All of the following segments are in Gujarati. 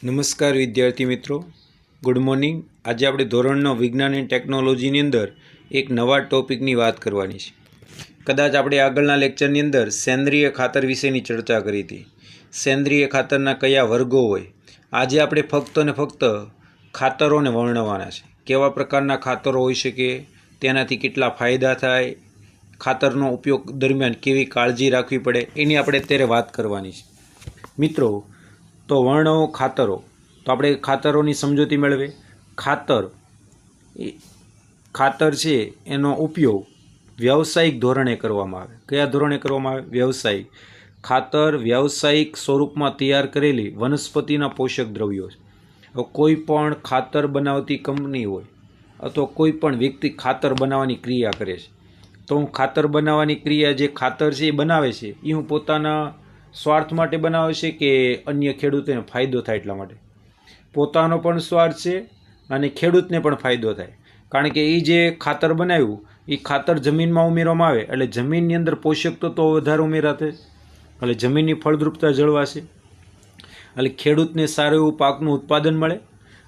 નમસ્કાર વિદ્યાર્થી મિત્રો, ગુડ મોર્નિંગ। આજે આપણે ધોરણનો વિજ્ઞાન અને ટેકનોલોજીની અંદર એક નવા ટોપિકની વાત કરવાની છે। કદાચ આપણે આગળના લેક્ચરની અંદર સેન્દ્રિય ખાતર વિશેની ચર્ચા કરી હતી। સેન્દ્રિય ખાતરના કયા વર્ગો હોય। આજે આપણે ફક્ત ને ફક્ત ખાતરોને વર્ણવવાના છે। કેવા પ્રકારના ખાતરો હોઈ શકે, તેનાથી કેટલા ફાયદા થાય, ખાતરનો ઉપયોગ દરમિયાન કેવી કાળજી રાખવી પડે, એની આપણે અત્યારે વાત કરવાની છે। મિત્રો, તો વર્ણવો ખાતરો। તો આપણે ખાતરોની સમજૂતી મેળવે। ખાતર છે એનો ઉપયોગ વ્યાવસાયિક ધોરણે કરવામાં આવે। કયા ધોરણે કરવામાં આવે? વ્યાવસાયિક। ખાતર વ્યાવસાયિક સ્વરૂપમાં તૈયાર કરેલી વનસ્પતિના પોષક દ્રવ્યો છે। હવે કોઈ પણ ખાતર બનાવતી કંપની હોય અથવા કોઈ પણ વ્યક્તિ ખાતર બનાવવાની ક્રિયા કરે છે, તો હું ખાતર બનાવવાની ક્રિયા જે ખાતર છે એ બનાવે છે એ હું પોતાના સ્વાર્થ માટે બનાવે છે કે અન્ય ખેડૂતોને ફાયદો થાય એટલા માટે? પોતાનો પણ સ્વાર્થ છે અને ખેડૂતને પણ ફાયદો થાય, કારણ કે એ જે ખાતર બનાવ્યું એ ખાતર જમીનમાં ઉમેરવામાં આવે એટલે જમીનની અંદર પોષક તત્વો વધારે ઉમેરાશે, એટલે જમીનની ફળદ્રુપતા જળવાશે, એટલે ખેડૂતને સારું એવું પાકનું ઉત્પાદન મળે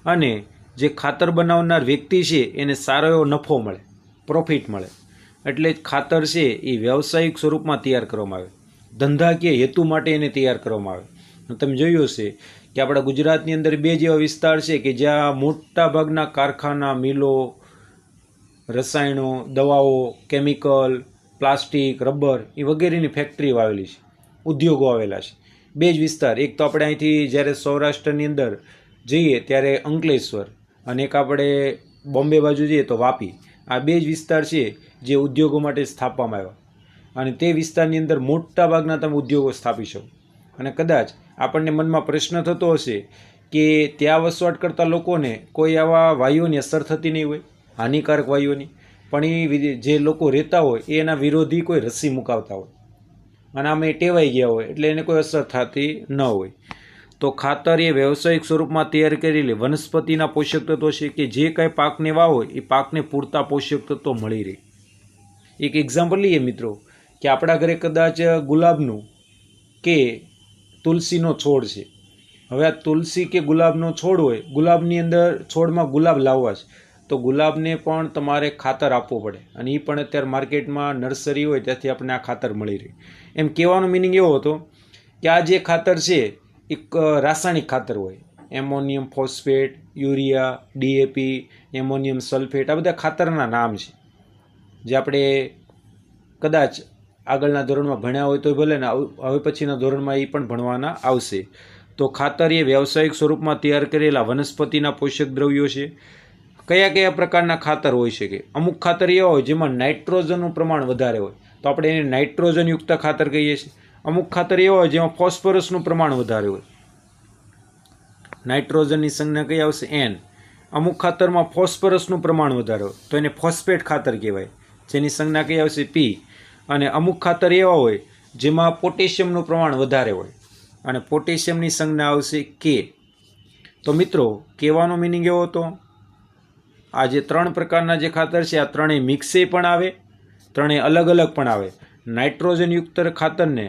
અને જે ખાતર બનાવનાર વ્યક્તિ છે એને સારો એવો નફો મળે, પ્રોફિટ મળે। એટલે જ ખાતર છે એ વ્યાવસાયિક સ્વરૂપમાં તૈયાર કરવામાં આવે, ધંધાકીય હેતુ માટે એને તૈયાર કરવામાં આવે। તમે જોયું હશે કે આપણા ગુજરાતની અંદર બે જેવા વિસ્તાર છે કે જ્યાં મોટા ભાગના કારખાના, મિલો, રસાયણો, દવાઓ, કેમિકલ, પ્લાસ્ટિક, રબર એ વગેરેની ફેક્ટરીઓ આવેલી છે, ઉદ્યોગો આવેલા છે। બે જ વિસ્તાર, એક તો આપણે અહીંથી જ્યારે સૌરાષ્ટ્રની અંદર જઈએ ત્યારે અંકલેશ્વર, અને એક આપણે બોમ્બે બાજુ જઈએ તો વાપી। આ બે જ વિસ્તાર છે જે ઉદ્યોગો માટે સ્થાપવામાં આવ્યા, અને તે વિસ્તારની અંદર મોટા ભાગના તમે ઉદ્યોગો સ્થાપી શકો। અને કદાચ આપણને મનમાં પ્રશ્ન થતો હશે કે ત્યાં વસવાટ કરતા લોકોને કોઈ આવા વાયુઓની અસર થતી નહીં હોય, હાનિકારક વાયુઓની, પણ એ જે લોકો રહેતા હોય એ એના વિરોધી કોઈ રસી મુકાવતા હોય અને આમે ટેવાઈ ગયા હોય એટલે એને કોઈ અસર થતી ન હોય। તો ખાતર એ વ્યવસાયિક સ્વરૂપમાં તૈયાર કરેલી વનસ્પતિના પોષક તત્વો છે કે જે કાંઈ પાકને વાવો એ પાકને પૂરતા પોષક તત્વો મળી રહે। એક એક્ઝામ્પલ લઈએ મિત્રો, કે આપણા ઘરે કદાચ ગુલાબનું કે તુલસીનો છોડ છે। હવે આ તુલસી કે ગુલાબનો છોડ હોય, ગુલાબની અંદર છોડમાં ગુલાબ લાવવા છે, તો ગુલાબને પણ તમારે ખાતર આપવું પડે, અને એ પણ અત્યારે માર્કેટમાં નર્સરી હોય ત્યાંથી આપણને આ ખાતર મળી રહે। એમ કહેવાનો મિનિંગ એવો હતો કે આ જે ખાતર છે એક રાસાયણિક ખાતર હોય, ammonium phosphate, urea, DAP, ammonium sulphate, આ બધા ખાતરના નામ છે જે આપણે કદાચ આગળના ધોરણમાં ભણ્યા હોય તો ભલે ને, હવે પછીના ધોરણમાં એ પણ ભણવાના આવશે। તો ખાતર એ વ્યાવસાયિક સ્વરૂપમાં તૈયાર કરેલા વનસ્પતિના પોષક દ્રવ્યો છે। કયા કયા પ્રકારના ખાતર હોઈ શકે? અમુક ખાતર એવા હોય જેમાં નાઇટ્રોજનનું પ્રમાણ વધારે હોય, તો આપણે એને નાઇટ્રોજનયુક્ત ખાતર કહીએ છીએ। અમુક ખાતર એવા હોય જેમાં ફોસ્ફરસનું પ્રમાણ વધારે હોય, નાઇટ્રોજનની સંજ્ઞા કઈ આવશે? N। અમુક ખાતરમાં ફોસ્ફરસનું પ્રમાણ વધારે હોય તો એને ફોસ્ફેટ ખાતર કહેવાય, જેની સંજ્ઞા કઈ આવશે? P। અને અમુક ખાતર એવા હોય જેમાં પોટેશિયમનું પ્રમાણ વધારે હોય અને પોટેશિયમની સંજ્ઞા આવશે K। તો મિત્રો, કહેવાનો મિનિંગ એવો હતો, આ જે ત્રણ પ્રકારના જે ખાતર છે આ ત્રણેય મિક્સે પણ આવે, ત્રણેય અલગ અલગ પણ આવે। નાઇટ્રોજનયુક્ત ખાતરને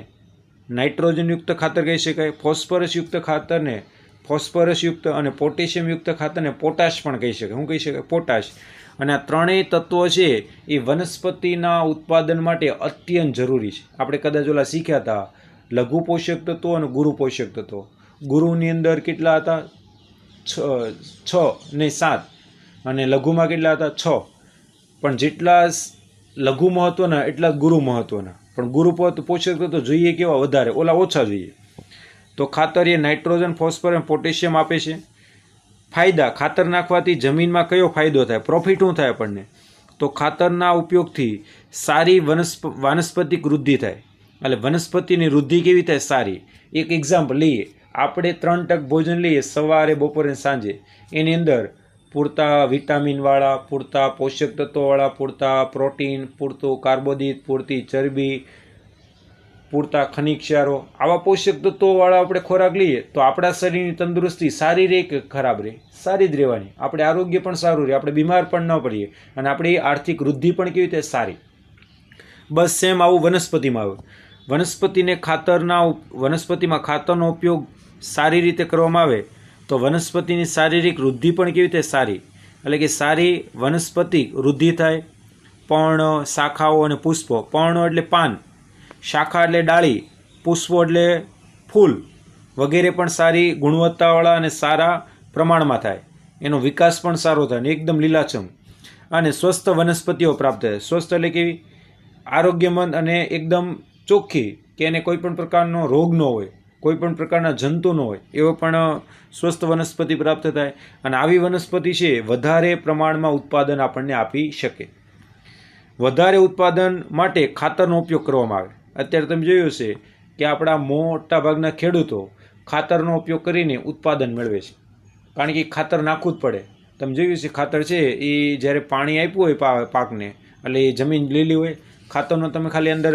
નાઇટ્રોજનયુક્ત ખાતર કહી શકાય, ફોસ્ફરસયુક્ત ખાતરને ફોસ્ફરસયુક્ત, અને પોટેશિયમયુક્ત ખાતરને પોટાશ પણ કહી શકાય। શું કહી શકાય? પોટાશ। અને આ ત્રણેય તત્વો છે એ વનસ્પતિના ઉત્પાદન માટે અત્યંત જરૂરી છે। આપણે કદાચ ઓલા શીખ્યા હતા લઘુ પોષક તત્વો અને ગુરુ પોષક તત્વો। ગુરુની અંદર કેટલા હતા? 6 ને 7, અને લઘુમાં કેટલા હતા? 6। પણ જેટલા લઘુ મહત્વના એટલા ગુરુ મહત્વના, પણ ગુરુ પોષક તત્વો જોઈએ કેવા? વધારે, ઓલા ઓછા જોઈએ। તો ખાતર એ નાઇટ્રોજન, ફોસ્ફરસ અને પોટેશિયમ આપે છે। ફાયદા: ખાતર નાખવાથી જમીનમાં કયો ફાયદો થાય, પ્રોફિટ શું થાય આપણને? તો ખાતરના ઉપયોગથી સારી વાનસ્પતિક વૃદ્ધિ થાય, એટલે વનસ્પતિની વૃદ્ધિ કેવી થાય? સારી। એક એક્ઝામ્પલ લઈએ, આપણે 3 ટક ભોજન લઈએ સવારે, બપોરે, સાંજે, એની અંદર પૂરતા વિટામિનવાળા, પૂરતા પોષક તત્વોવાળા, પૂરતા પ્રોટીન, પૂરતું કાર્બોદિત, પૂરતી ચરબી, પૂરતા ખનિજ ક્ષારો, આવા પોષક તત્વોવાળા આપણે ખોરાક લઈએ તો આપણા શરીરની તંદુરસ્તી સારી રહે કે ખરાબ રહે? સારી જ રહેવાની। આપણે આરોગ્ય પણ સારું રહે, આપણે બીમાર પણ ન પડીએ, અને આપણી આર્થિક વૃદ્ધિ પણ કેવી રીતે? સારી। બસ સેમ આવું વનસ્પતિમાં આવે। વનસ્પતિમાં ખાતરનો ઉપયોગ સારી રીતે કરવામાં આવે તો વનસ્પતિની શારીરિક વૃદ્ધિ પણ કેવી રીતે સારી, એટલે કે સારી વનસ્પતિ વૃદ્ધિ થાય. પર્ણ, શાખાઓ અને પુષ્પો. પર્ણો એટલે પાન, શાખા એટલે ડાળી, પુષ્પો એટલે ફૂલ વગેરે પણ સારી ગુણવત્તાવાળા અને સારા પ્રમાણમાં થાય. એનો વિકાસ પણ સારો થાય ને એકદમ લીલાછમ. અને સ્વસ્થ વનસ્પતિઓ પ્રાપ્ત થાય. સ્વસ્થ એટલે કેવી? આરોગ્યમંદ અને એકદમ ચોખ્ખી, કે એને કોઈ પણ પ્રકારનો રોગ ન હોય, કોઈ પણ પ્રકારના જંતુ ન હોય, એવો પણ સ્વસ્થ વનસ્પતિ પ્રાપ્ત થાય. અને આવી વનસ્પતિ છે વધારે પ્રમાણમાં ઉત્પાદન આપણને આપી શકે. વધારે ઉત્પાદન માટે ખાતરનો ઉપયોગ કરવામાં આવે. અત્યારે તમે જોયું હશે કે આપણા મોટા ભાગના ખેડૂતો ખાતરનો ઉપયોગ કરીને ઉત્પાદન મેળવે છે, કારણ કે ખાતર નાખવું જ પડે. તમે જોયું છે ખાતર છે એ જ્યારે પાણી આપ્યું હોય પાકને, એટલે એ જમીન લીલી હોય, ખાતરનો તમે ખાલી અંદર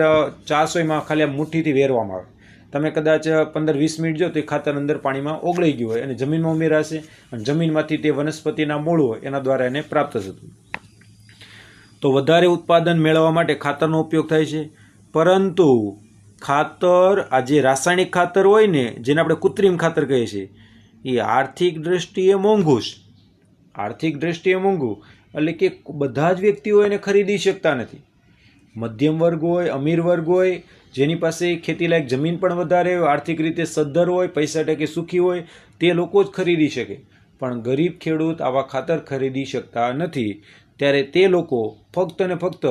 ચાસ હોય એમાં ખાલી મુઠ્ઠીથી વેરવામાં આવે. તમે કદાચ 15-20 મિનિટ જો તો એ ખાતર અંદર પાણીમાં ઓગળી ગયું હોય અને જમીનમાં ઉમેરાશે, અને જમીનમાંથી તે વનસ્પતિના મૂળ હોય એના દ્વારા એને પ્રાપ્ત થતું. તો વધારે ઉત્પાદન મેળવવા માટે ખાતરનો ઉપયોગ થાય છે. પરંતુ ખાતર, આ જે રાસાયણિક ખાતર હોય ને, જેને આપણે કૃત્રિમ ખાતર કહીએ છીએ, એ આર્થિક દ્રષ્ટિએ મોંઘું છે. આર્થિક દ્રષ્ટિએ મોંઘું એટલે કે બધા જ વ્યક્તિઓ એને ખરીદી શકતા નથી. મધ્યમ વર્ગ હોય, અમીર વર્ગ હોય, જેની પાસે ખેતીલાયક જમીન પણ વધારે હોય, આર્થિક રીતે સદ્ધર હોય, પૈસા ટકે સુખી હોય, તે લોકો જ ખરીદી શકે. પણ ગરીબ ખેડૂત આવા ખાતર ખરીદી શકતા નથી. ત્યારે તે લોકો ફક્ત ને ફક્ત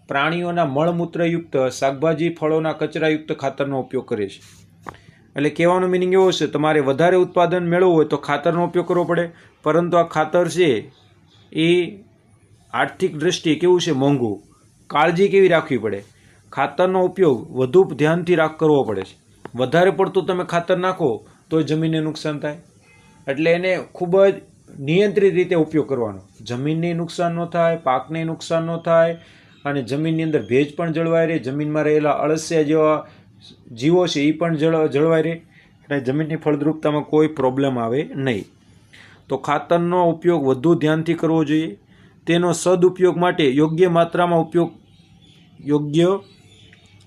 પ્રાણીઓના મળમૂત્રયુક્ત, શાકભાજી ફળોના કચરાયુક્ત ખાતરનો ઉપયોગ કરે છે. એટલે કહેવાનો મિનિંગ એવો છે, તમારે વધારે ઉત્પાદન મેળવવું હોય તો ખાતરનો ઉપયોગ કરવો પડે. પરંતુ આ ખાતર છે એ આર્થિક દ્રષ્ટિએ કેવું છે? મોંઘું. કાળજી કેવી રાખવી પડે? ખાતરનો ઉપયોગ વધુ ધ્યાનથી કરવો પડે છે. વધારે પડતું તમે ખાતર નાખો તો જમીનને નુકસાન થાય. એટલે એને ખૂબ જ નિયંત્રિત રીતે ઉપયોગ કરવાનો. જમીનને નુકસાન ન થાય, પાકને નુકસાન ન થાય, અને જમીનની અંદર ભેજ પણ જળવાઈ રહે, જમીનમાં રહેલા અળસિયા જેવા જીવો છે એ પણ જળવાઈ રહે, અને જમીનની ફળદ્રુપતામાં કોઈ પ્રોબ્લેમ આવે નહીં. તો ખાતરનો ઉપયોગ વધુ ધ્યાનથી કરવો જોઈએ. તેનો સદુપયોગ માટે યોગ્ય માત્રામાં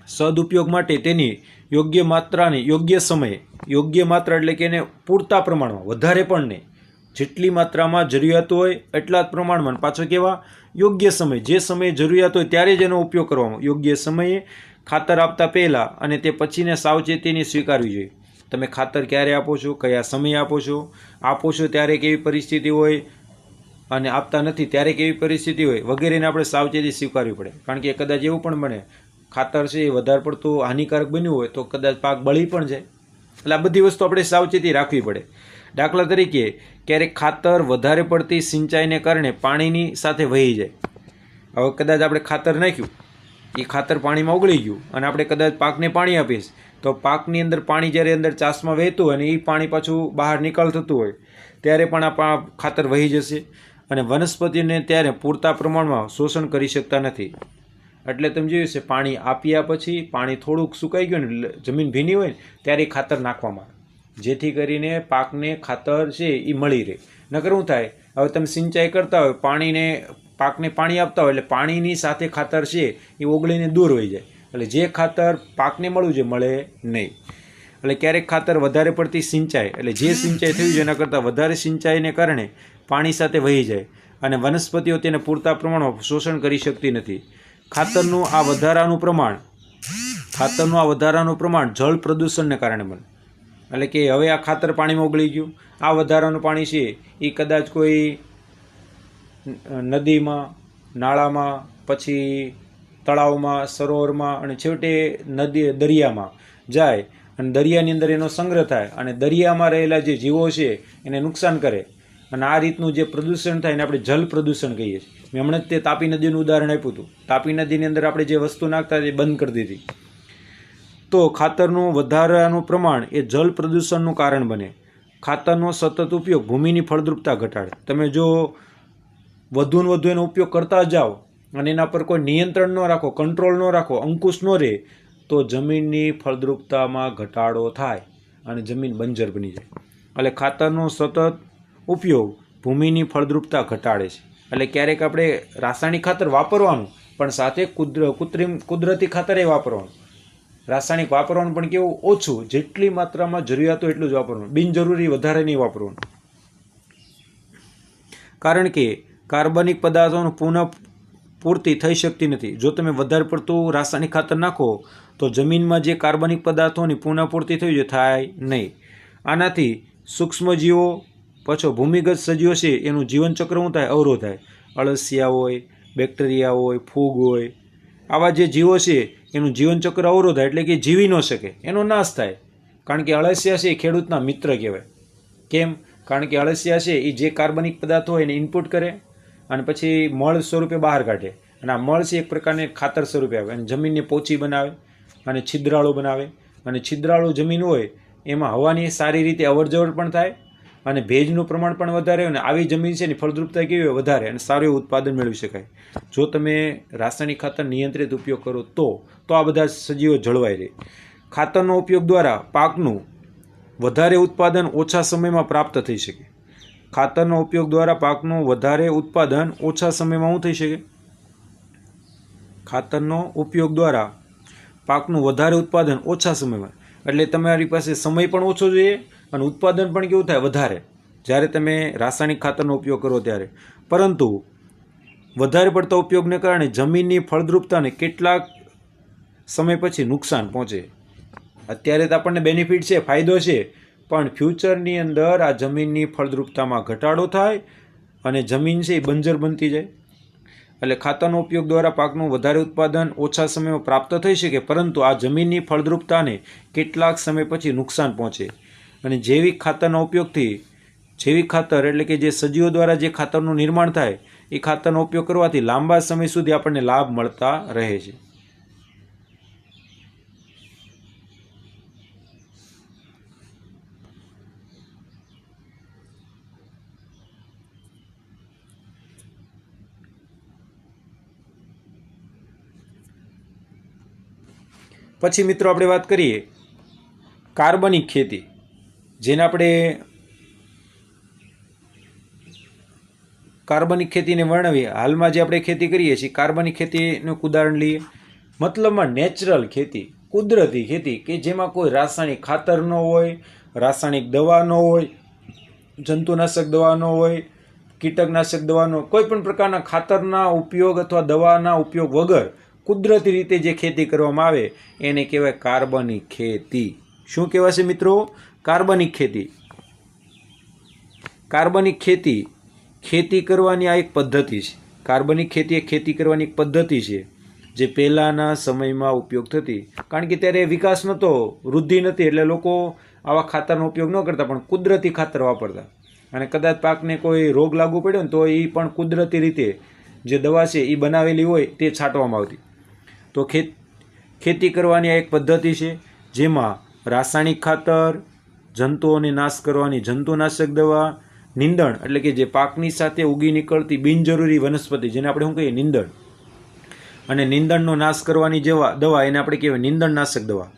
સદુપયોગ માટે તેની યોગ્ય માત્રાની યોગ્ય સમયે, યોગ્ય માત્રા એટલે કે એને પૂરતા પ્રમાણમાં, વધારે પણ નહીં, જેટલી માત્રામાં જરૂરિયાત હોય એટલા જ પ્રમાણમાં, પાછો કેવા? યોગ્ય સમય, જે સમયે જરૂરિયાત હોય ત્યારે જ એનો ઉપયોગ કરવામાં. યોગ્ય સમયે ખાતર આપતા પહેલાં અને તે પછીને સાવચેતીની સ્વીકારવી જોઈએ. તમે ખાતર ક્યારે આપો છો, કયા સમયે આપો છો ત્યારે કેવી પરિસ્થિતિ હોય, અને આપતા નથી ત્યારે કેવી પરિસ્થિતિ હોય, વગેરેને આપણે સાવચેતી સ્વીકારવી પડે. કારણ કે કદાચ એવું પણ બને ખાતર છે એ વધારે પડતું હાનિકારક બન્યું હોય તો કદાચ પાક બળી પણ જાય. એટલે આ બધી વસ્તુ આપણે સાવચેતી રાખવી પડે. દાખલા તરીકે ક્યારેક ખાતર વધારે પડતી સિંચાઈને કારણે પાણીની સાથે વહી જાય. હવે કદાચ આપણે ખાતર નાખ્યું, એ ખાતર પાણીમાં ઓગળી ગયું, અને આપણે કદાચ પાકને પાણી આપીશ તો પાકની અંદર પાણી જ્યારે અંદર ચાસમાં વહેતું હોય અને એ પાણી પાછું બહાર નિકાલ થતું હોય ત્યારે પણ આ ખાતર વહી જશે, અને વનસ્પતિને ત્યારે પૂરતા પ્રમાણમાં શોષણ કરી શકતા નથી. એટલે તમે જોયું છે પાણી આપ્યા પછી પાણી થોડુંક સુકાઈ ગયું ને, જમીન ભીની હોય ને ત્યારે ખાતર નાખવામાં આવે, જેથી કરીને પાકને ખાતર છે એ મળી રહે. નકર શું થાય? હવે તમે સિંચાઈ કરતા હોય, પાકને પાણી આપતા હોય, એટલે પાણીની સાથે ખાતર છે એ ઓગળીને દૂર હોઈ જાય. એટલે જે ખાતર પાકને મળવું જોઈએ મળે નહીં. એટલે ક્યારેક ખાતર વધારે પડતી સિંચાઈ, એટલે જે સિંચાઈ થયું છે એના કરતાં વધારે સિંચાઈને કારણે પાણી સાથે વહી જાય, અને વનસ્પતિઓ તેને પૂરતા પ્રમાણમાં શોષણ કરી શકતી નથી. ખાતરનું આ વધારાનું પ્રમાણ જળ પ્રદૂષણને કારણે બને. એટલે કે હવે આ ખાતર પાણીમાં ઓગળી ગયું, આ વધારાનું પાણી છે એ કદાચ કોઈ નદીમાં, નાળામાં, પછી તળાવમાં, સરોવરમાં, અને છેવટે દરિયામાં જાય, અને દરિયાની અંદર એનો સંગ્રહ થાય, અને દરિયામાં રહેલા જે જીવો છે એને નુકસાન કરે, અને આ રીતનું જે પ્રદૂષણ થાય એને આપણે જલ પ્રદૂષણ કહીએ છીએ. મેં હમણાં જ તે તાપી નદીનું ઉદાહરણ આપ્યું હતું. તાપી નદીની અંદર આપણે જે વસ્તુ નાખતા એ બંધ કરી દીધી. તો ખાતરનું વધારાનું પ્રમાણ એ જલ પ્રદૂષણનું કારણ બને. ખાતરનો સતત ઉપયોગ ભૂમિની ફળદ્રુપતા ઘટાડે. તમે જો વધુ ને વધુ એનો ઉપયોગ કરતા જાઓ અને એના પર કોઈ નિયંત્રણ ન રાખો, કંટ્રોલ ન રાખો, અંકુશ ન રહે, તો જમીનની ફળદ્રુપતામાં ઘટાડો થાય અને જમીન બંજર બની જાય. એટલે ખાતરનો સતત ઉપયોગ ભૂમિની ફળદ્રુપતા ઘટાડે છે. એટલે ક્યારેક આપણે રાસાયણિક ખાતર વાપરવાનું, પણ સાથે કુદરતી ખાતર એ વાપરવાનું. રાસાયણિક વાપરવાનું પણ કેવું? ઓછું, જેટલી માત્રામાં જરૂરિયાત હોય એટલું જ વાપરવાનું, બિનજરૂરી વધારે નહીં વાપરવાનું. કારણ કે કાર્બનિક પદાર્થોનું પૂર્તિ થઈ શકતી નથી. જો તમે વધારે પડતું રાસાયણિક ખાતર નાખો તો જમીનમાં જે કાર્બનિક પદાર્થોની પુનઃપૂર્તિ થઈ જાય થાય નહીં. આનાથી સૂક્ષ્મજીવો પાછો ભૂમિગત સજીવો છે એનું જીવનચક્ર શું થાય? અવરોધાય. અળસિયા હોય, બેક્ટેરિયા હોય, ફૂગ હોય, આવા જે જીવો છે એનું જીવનચક્ર અવરોધાય એટલે કે જીવી ન શકે, એનો નાશ થાય. કારણ કે અળસિયા છે એ ખેડૂતના મિત્ર કહેવાય. કેમ? કારણ કે અળસિયા છે એ જે કાર્બનિક પદાર્થો હોય એને ઇનપુટ કરે અને પછી મળ સ્વરૂપે બહાર કાઢે, અને આ મળ છે એક પ્રકારને ખાતર સ્વરૂપે આવે અને જમીનને પોચી બનાવે અને છિદ્રાળુ બનાવે. અને છિદ્રાળુ જમીન હોય એમાં હવાની સારી રીતે અવરજવર પણ થાય અને ભેજનું પ્રમાણ પણ વધારે, અને આવી જમીન છે ને ફળદ્રુપતા કેવી હોય? વધારે, અને સારું એવું ઉત્પાદન મેળવી શકાય. જો તમે રાસાયણિક ખાતર નિયંત્રિત ઉપયોગ કરો તો આ બધા સજીવો જળવાઈ રહે. ખાતરનો ઉપયોગ દ્વારા પાકનું વધારે ઉત્પાદન ઓછા સમયમાં પ્રાપ્ત થઈ શકે. ખાતરનો ઉપયોગ દ્વારા પાકનું વધારે ઉત્પાદન ઓછા સમયમાં શું થઈ શકે? ખાતરનો ઉપયોગ દ્વારા પાકનું વધારે ઉત્પાદન ઓછા સમયમાં, એટલે તમારી પાસે સમય પણ ઓછો જોઈએ અને ઉત્પાદન પણ કેવું થાય? વધારે, જ્યારે તમે રાસાયણિક ખાતરનો ઉપયોગ કરો ત્યારે. પરંતુ વધારે પડતા ઉપયોગને કારણે જમીનની ફળદ્રુપતાને કેટલાક સમય પછી નુકસાન પહોંચે. અત્યારે તો આપણને બેનિફિટ છે, ફાયદો છે, પણ ફ્યુચરની અંદર આ જમીનની ફળદ્રુપતામાં ઘટાડો થાય અને જમીન છે એ બંજર બનતી જાય. એટલે ખાતરનો ઉપયોગ દ્વારા પાકનું વધારે ઉત્પાદન ઓછા સમયમાં પ્રાપ્ત થઈ શકે, પરંતુ આ જમીનની ફળદ્રુપતાને કેટલાક સમય પછી નુકસાન પહોંચે. અને જૈવિક ખાતરના ઉપયોગથી, જૈવિક ખાતર એટલે કે જે સજીવો દ્વારા જે ખાતરનું નિર્માણ થાય એ ખાતરનો ઉપયોગ કરવાથી લાંબા સમય સુધી આપણને લાભ મળતા રહે છે. પછી મિત્રો આપણે વાત કરીએ કાર્બનિક ખેતી, જેને આપણે કાર્બનિક ખેતીને વર્ણવીએ. હાલમાં જે આપણે ખેતી કરીએ છીએ કાર્બનિક ખેતીનું ઉદાહરણ લઈએ. મતલબમાં નેચરલ ખેતી, કુદરતી ખેતી, કે જેમાં કોઈ રાસાયણિક ખાતર ન હોય, રાસાયણિક દવા ન હોય, જંતુનાશક દવા ન હોય, કીટકનાશક દવાનો કોઈ પણ પ્રકારના ખાતરના ઉપયોગ અથવા દવાના ઉપયોગ વગર કુદરતી રીતે જે ખેતી કરવામાં આવે એને કહેવાય કાર્બનિક ખેતી. શું કહેવાશે મિત્રો? કાર્બનિક ખેતી. કાર્બનિક ખેતી ખેતી કરવાની આ એક પદ્ધતિ છે. કાર્બનિક ખેતી એ ખેતી કરવાની એક પદ્ધતિ છે જે પહેલાંના સમયમાં ઉપયોગ થતી. કારણ કે ત્યારે વિકાસ નહોતો, વૃદ્ધિ નથી, એટલે લોકો આવા ખાતરનો ઉપયોગ ન કરતા, પણ કુદરતી ખાતર વાપરતા. અને કદાચ પાકને કોઈ રોગ લાગુ પડ્યો ને તો એ પણ કુદરતી રીતે જે દવા છે એ બનાવેલી હોય તે છાંટવામાં આવતી. તો ખેતી કરવાની આ એક પદ્ધતિ છે જેમાં રાસાયણિક ખાતર, જંતુઓને નાશ કરવાની જંતુનાશક દવા, નીંદણ એટલે કે જે પાકની સાથે ઉગી નીકળતી બિનજરૂરી વનસ્પતિ જેને આપણે શું કહીએ નીંદણ, અને નીંદણનો નાશ કરવાની દવા એને આપણે કહેવાય નીંદણનાશક દવા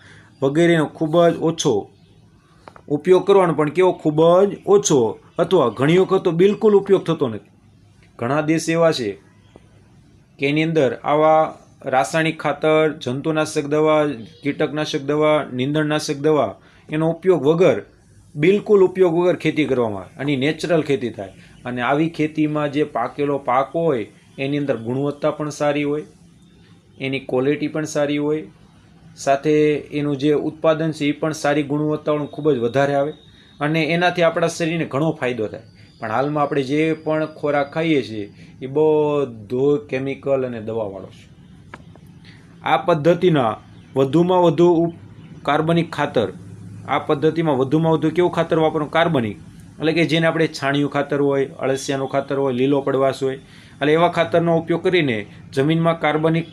વગેરેનો ખૂબ જ ઓછો ઉપયોગ કરવાનો, પણ કેવો? ખૂબ જ ઓછો, અથવા ઘણી વખત તો બિલકુલ ઉપયોગ થતો નથી. ઘણા દેશ એવા છે કે એની અંદર આવા રાસાયણિક ખાતર, જંતુનાશક દવા, કીટકનાશક દવા, નીંદણનાશક દવા એનો ઉપયોગ વગર, બિલકુલ ઉપયોગ વગર ખેતી કરવામાં આવે અને નેચરલ ખેતી થાય. અને આવી ખેતીમાં જે પાકેલો પાક હોય એની અંદર ગુણવત્તા પણ સારી હોય, એની ક્વોલિટી પણ સારી હોય, સાથે એનું જે ઉત્પાદન છે એ પણ સારી ગુણવત્તાવાળું ખૂબ જ વધારે આવે અને એનાથી આપણા શરીરને ઘણો ફાયદો થાય. પણ હાલમાં આપણે જે પણ ખોરાક ખાઈએ છીએ એ બધો કેમિકલ અને દવાવાળો છે. આ પદ્ધતિના વધુમાં વધુ કાર્બનિક ખાતર, આ પદ્ધતિમાં વધુમાં વધુ કેવું ખાતર વાપરવું? કાર્બનિક, એટલે કે જેને આપણે છાણિયું ખાતર હોય, અળસિયાનું ખાતર હોય, લીલો પડવાશ હોય, એટલે એવા ખાતરનો ઉપયોગ કરીને જમીનમાં કાર્બનિક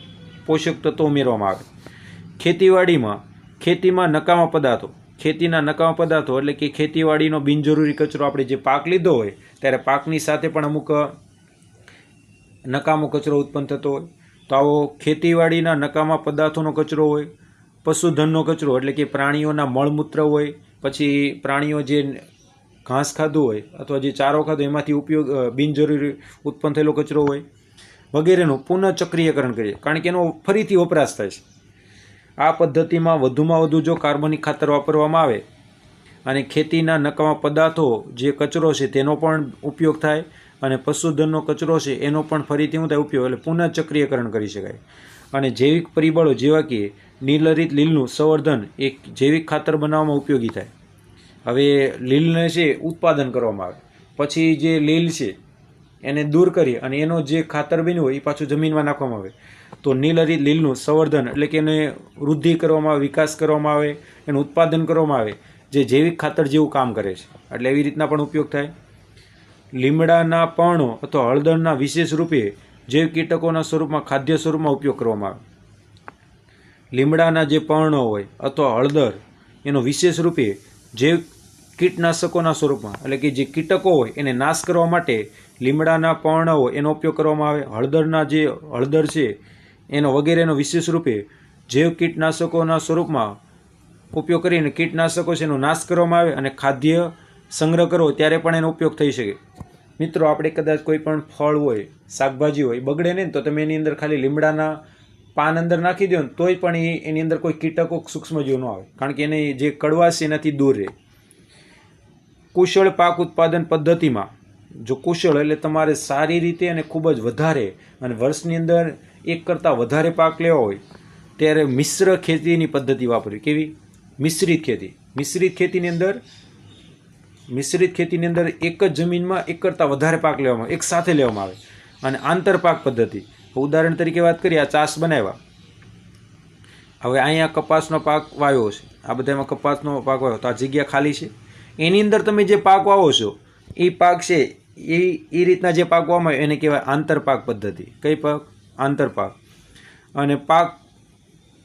પોષક તત્વો ઉમેરવામાં આવે. ખેતીમાં નકામા પદાર્થો, ખેતીના નકામા પદાર્થો એટલે કે ખેતીવાડીનો બિનજરૂરી કચરો, આપણે જે પાક લીધો હોય ત્યારે પાકની સાથે પણ અમુક નકામો કચરો ઉત્પન્ન થતો હોય, તો આવો ખેતીવાડીના નકામા પદાર્થોનો કચરો હોય. પશુધનનો કચરો એટલે કે પ્રાણીઓના મળમૂત્ર હોય, પછી પ્રાણીઓ જે ઘાસ ખાધું હોય અથવા જે ચારો ખાધો એમાંથી ઉપયોગ બિનજરૂરી ઉત્પન્ન થયેલો કચરો હોય વગેરેનું પુનઃચક્રીયકરણ કરીએ, કારણ કે એનો ફરીથી વપરાશ થાય છે. આ પદ્ધતિમાં વધુમાં વધુ જો કાર્બનિક ખાતર વાપરવામાં આવે અને ખેતીના નકામા પદાર્થો જે કચરો છે તેનો પણ ઉપયોગ થાય અને પશુધનનો કચરો છે એનો પણ ફરીથી શું થાય ઉપયોગ, એટલે પુનઃચક્રીયકરણ કરી શકાય. અને જૈવિક પરિબળો જેવા કે નીલહરિત લીલનું સંવર્ધન એક જૈવિક ખાતર બનાવવામાં ઉપયોગી થાય. હવે લીલને છે ઉત્પાદન કરવામાં આવે, પછી જે લીલ છે એને દૂર કરી અને એનો જે ખાતર બન્યું હોય એ પાછું જમીનમાં નાખવામાં આવે. તો નીલહરિત લીલનું સંવર્ધન એટલે કે એને વૃદ્ધિ કરવામાં આવે, વિકાસ કરવામાં આવે, એનું ઉત્પાદન કરવામાં આવે, જે જૈવિક ખાતર જેવું કામ કરે છે. એટલે એવી રીતના પણ ઉપયોગ થાય. લીમડાના પર્ણો અથવા હળદરના વિશેષ રૂપે જૈવ કીટકોના સ્વરૂપમાં ખાદ્ય સ્વરૂપમાં ઉપયોગ કરવામાં આવે. લીમડાના જે પર્ણો હોય અથવા હળદર એનો વિશેષ રૂપે જૈવ કીટનાશકોના સ્વરૂપમાં એટલે કે જે કીટકો હોય એને નાશ કરવા માટે લીમડાના પર્ણો હોય એનો ઉપયોગ કરવામાં આવે. હળદરના જે હળદર છે એનો વગેરેનો વિશેષ રૂપે જૈવ કીટનાશકોના સ્વરૂપમાં ઉપયોગ કરીને કીટનાશકો છે એનો નાશ કરવામાં આવે અને ખાદ્ય સંગ્રહ કરવો ત્યારે પણ એનો ઉપયોગ થઈ શકે. મિત્રો, આપણે કદાચ કોઈ પણ ફળ હોય, શાકભાજી હોય, બગડે નહીં તો તમે એની અંદર ખાલી લીમડાના પાન અંદર નાખી દો ને તોય પણ એની અંદર કોઈ કીટકો સૂક્ષ્મજીવો ન આવે, કારણ કે એની જે કડવાશ છે એનાથી દૂર રહે. કુશળ પાક ઉત્પાદન પદ્ધતિમાં જો કુશળ એટલે તમારે સારી રીતે અને ખૂબ જ વધારે અને વર્ષની અંદર એક કરતાં વધારે પાક લેવો હોય ત્યારે મિશ્ર ખેતીની પદ્ધતિ વાપરવી. કેવી? મિશ્રિત ખેતી. મિશ્રિત ખેતીની અંદર એક જ જમીનમાં એક કરતાં વધારે પાક લેવામાં આવે, એક સાથે લેવામાં આવે. અને આંતરપાક પદ્ધતિ, ઉદાહરણ તરીકે વાત કરીએ, આ ચાસ બનાવ્યા, હવે અહીંયા કપાસનો પાક વાવ્યો છે, આ બધામાં કપાસનો પાક વાવ્યો, તો આ જગ્યા ખાલી છે, એની અંદર તમે જે પાક વાવો છો એ પાક છે એ રીતના જે પાક વાવવામાં આવે એને કહેવાય આંતરપાક પદ્ધતિ. કઈ પાક? આંતરપાક. અને પાક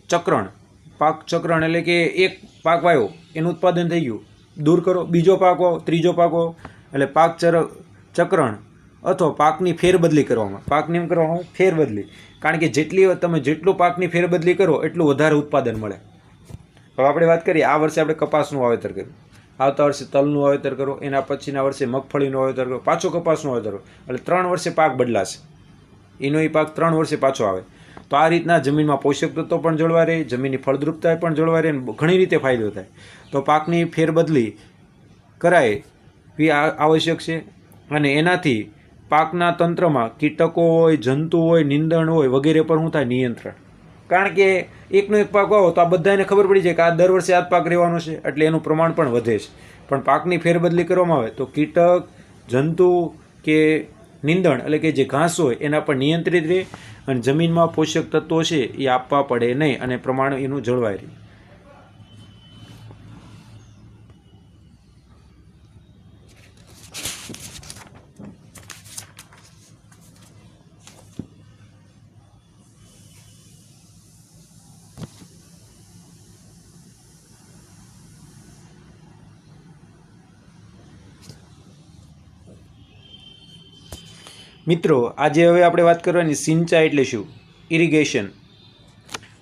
ચક્રણ એટલે કે એક પાક વાવ્યો એનું ઉત્પાદન થઈ ગયું, દૂર કરો, બીજો પાક વાવો, ત્રીજો પાક વાવો, એટલે પાક ચક્રણ અથવા પાકની ફેરબદલી કરવામાં. પાકની એમ કરવામાં ફેરબદલી, કારણ કે જેટલું પાકની ફેરબદલી કરો એટલું વધારે ઉત્પાદન મળે. હવે આપણે વાત કરીએ, આ વર્ષે આપણે કપાસનું વાવેતર કર્યું, આવતા વર્ષે તલનું વાવેતર કરો, એના પછીના વર્ષે મગફળીનું વાવેતર કરો, પાછો કપાસનું વાવેતર કરો, એટલે 3 વર્ષે પાક બદલાશે. એનો એ પાક 3 વર્ષે પાછો આવે. તો આ રીતના જમીનમાં પોષક તત્વો પણ જળવાઈ રહે, જમીનની ફળદ્રુપતા પણ જળવાઈ રહે, ઘણી રીતે ફાયદો થાય. તો પાકની ફેરબદલી કરાય એ આવશ્યક છે. અને એનાથી પાકના તંત્રમાં કીટકો હોય, જંતુ હોય, નીંદણ હોય વગેરે પર શું થાય? નિયંત્રણ. કારણ કે એકનો એક પાક વાવો તો આ બધાને ખબર પડી જાય કે આ દર વર્ષે આ જ પાક રહેવાનો છે, એટલે એનું પ્રમાણ પણ વધે છે. પણ પાકની ફેરબદલી કરવામાં આવે તો કીટક, જંતુ કે નીંદણ એટલે કે જે ઘાસ હોય એના પર નિયંત્રિત રહે અને જમીનમાં પોષક તત્વો છે એ આપવા પડે નહીં અને પ્રમાણ એનું જળવાઈ રહે. મિત્રો, આજે હવે આપણે વાત કરવાની સિંચાઈ એટલે શું, ઇરિગેશન.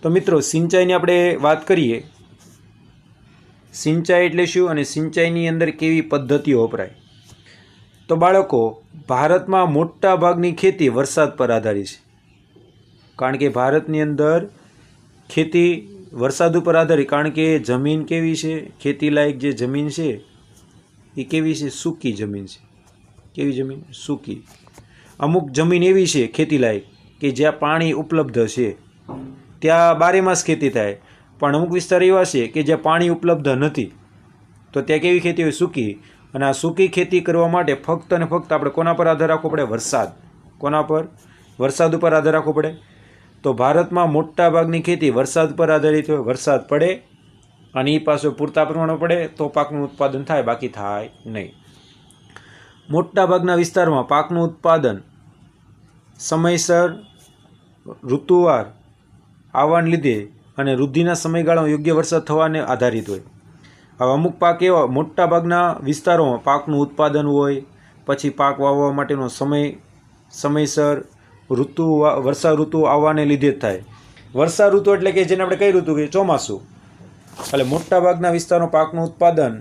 તો મિત્રો, સિંચાઈની આપણે વાત કરીએ, સિંચાઈ એટલે શું અને સિંચાઈની અંદર કેવી પદ્ધતિઓ વપરાય. તો બાળકો, ભારતમાં મોટા ભાગની ખેતી વરસાદ પર આધારિત છે, કારણ કે ભારતની અંદર ખેતી વરસાદ ઉપર આધારિત, કારણ કે જમીન કેવી છે, ખેતીલાયક જે જમીન છે એ કેવી છે? સૂકી જમીન છે. કેવી જમીન? સૂકી. અમુક જમીન એવી છે ખેતીલાયક કે જ્યાં પાણી ઉપલબ્ધ છે, ત્યાં બારેમાસ ખેતી થાય. પણ અમુક વિસ્તાર એવા છે કે જ્યાં પાણી ઉપલબ્ધ નથી, તો ત્યાં કેવી ખેતી હોય? સૂકી. અને આ સૂકી ખેતી કરવા માટે ફક્ત અને ફક્ત આપણે કોના પર આધાર રાખવો પડે? વરસાદ. કોના પર? વરસાદ ઉપર આધાર રાખવો પડે. તો ભારતમાં મોટા ભાગની ખેતી વરસાદ પર આધારિત હોય. વરસાદ પડે અને એ પાછો પૂરતા પ્રમાણમાં પડે તો પાકનું ઉત્પાદન થાય, બાકી થાય નહીં. મોટા ભાગના વિસ્તારમાં પાકનું ઉત્પાદન સમયસર, ઋતુવાર આવવાને લીધે અને વૃદ્ધિના સમયગાળામાં યોગ્ય વરસાદ થવાને આધારિત હોય. હવે અમુક પાક એવા મોટા ભાગના વિસ્તારોમાં પાકનું ઉત્પાદન હોય, પછી પાક વાવવા માટેનો સમયસર વર્ષા ઋતુ આવવાને લીધે જ થાય. વર્ષા ઋતુ એટલે કે જેને આપણે કઈ ઋતુ કહીએ? ચોમાસું. એટલે મોટા ભાગના વિસ્તારનો પાકનું ઉત્પાદન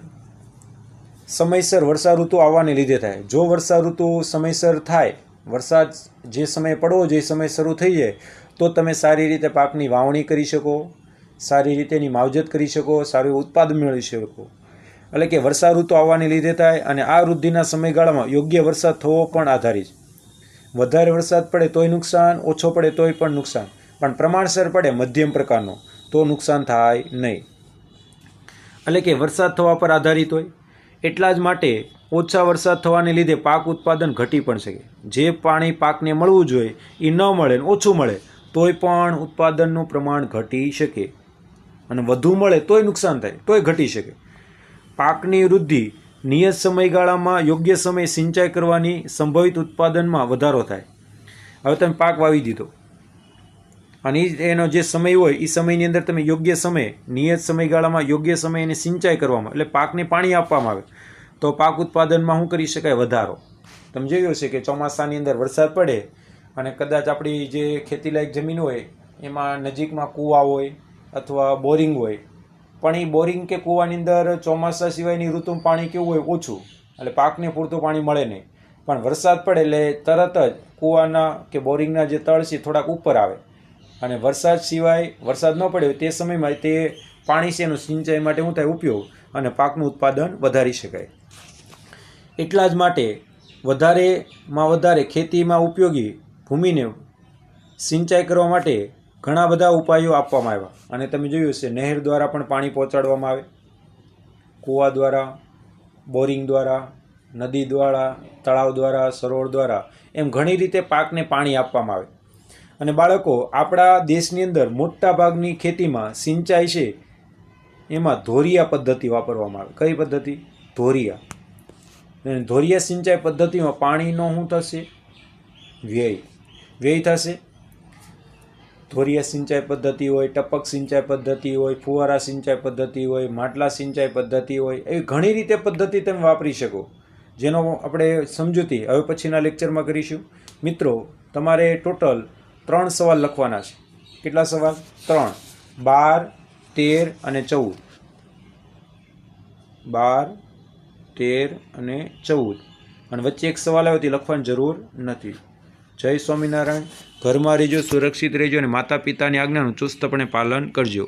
સમયસર વર્ષા ઋતુ આવવાને લીધે થાય. જો વર્ષા ઋતુ સમયસર થાય, વરસાદ જે સમયે પડવો જોઈએ સમય શરૂ થઈ જાય, તો તમે સારી રીતે પાકની વાવણી કરી શકો, સારી રીતે એની માવજત કરી શકો, સારું ઉત્પાદન મેળવી શકો. એટલે કે વર્ષા ઋતુ આવવાને લીધે થાય, અને આ વૃદ્ધિના સમયગાળામાં યોગ્ય વરસાદ થવો પણ આધારિત છે. વધારે વરસાદ પડે તોય નુકસાન, ઓછો પડે તોય પણ નુકસાન, પણ પ્રમાણસર પડે મધ્યમ પ્રકારનો તો નુકસાન થાય નહીં. એટલે કે વરસાદ થવા પર આધારિત હોય. એટલા જ માટે ઓછા વરસાદ થવાને લીધે પાક ઉત્પાદન ઘટી પણ શકે. જે પાણી પાકને મળવું જોઈએ એ ન મળે ને ઓછું મળે તોય પણ ઉત્પાદનનું પ્રમાણ ઘટી શકે, અને વધુ મળે તોય નુકસાન થાય, તોય ઘટી શકે. પાકની વૃદ્ધિ નિયત સમયગાળામાં યોગ્ય સમયે સિંચાઈ કરવાની સંભવિત ઉત્પાદનમાં વધારો થાય. હવે તમે પાક વાવી દીધો અને એનો જે સમય હોય એ સમયની અંદર તમે યોગ્ય સમયે નિયત સમયગાળામાં યોગ્ય સમયે એની સિંચાઈ કરવામાં, એટલે પાકને પાણી આપવામાં આવે તો પાક ઉત્પાદનમાં શું કરી શકાય? વધારો. તમે જોયું હશે કે ચોમાસાની અંદર વરસાદ પડે અને કદાચ આપણી જે ખેતીલાયક જમીન હોય એમાં નજીકમાં કૂવા હોય અથવા બોરિંગ હોય, પણ એ બોરિંગ કે કૂવાની અંદર ચોમાસા સિવાયની ઋતુમાં પાણી કેવું હોય? ઓછું, એટલે પાકને પૂરતું પાણી મળે નહીં. પણ વરસાદ પડે એટલે તરત જ કૂવાના કે બોરિંગના જે તળ છે થોડાક ઉપર આવે, અને વરસાદ સિવાય વરસાદ ન પડે તે સમયમાં તે પાણી છે એનું સિંચાઈ માટે શું થાય? ઉપયોગ, અને પાકનું ઉત્પાદન વધારી શકાય. એટલા જ માટે વધારેમાં વધારે ખેતીમાં ઉપયોગી ભૂમિને સિંચાઈ કરવા માટે ઘણા બધા ઉપાયો આપવામાં આવ્યા. અને તમે જોયું હશે નહેર દ્વારા પણ પાણી પહોંચાડવામાં આવે, કૂવા દ્વારા, બોરિંગ દ્વારા, નદી દ્વારા, તળાવ દ્વારા, સરોવર દ્વારા, એમ ઘણી રીતે પાકને પાણી આપવામાં આવે. અને બાળકો, આપણા દેશની અંદર મોટા ભાગની ખેતીમાં સિંચાઈ છે એમાં ધોરિયા પદ્ધતિ વાપરવામાં આવે. કઈ પદ્ધતિ? ધોરિયા. ધોરિયા સિંચાઈ પદ્ધતિમાં પાણીનો શું થશે? વ્યય થશે. ધોરિયા સિંચાઈ પદ્ધતિ હોય, ટપક સિંચાઈ પદ્ધતિ હોય, ફુવારા સિંચાઈ પદ્ધતિ હોય, માટલા સિંચાઈ પદ્ધતિ હોય, એવી ઘણી રીતે પદ્ધતિ તમે વાપરી શકો, જેનો આપણે સમજૂતી હવે પછીના લેક્ચરમાં કરીશું. મિત્રો, તમારે ટોટલ 3 સવાલ લખવાના છે. કેટલા સવાલ? 3. 12, 13 અને 14. 12, 13 અને 14, અને વચ્ચે એક સવાલ આવ્યો તે લખવાની જરૂર નથી. જય સ્વામિનારાયણ. ઘરમાં રહેજો, સુરક્ષિત રહેજો, અને માતા પિતાની આજ્ઞાનું ચુસ્તપણે પાલન કરજો.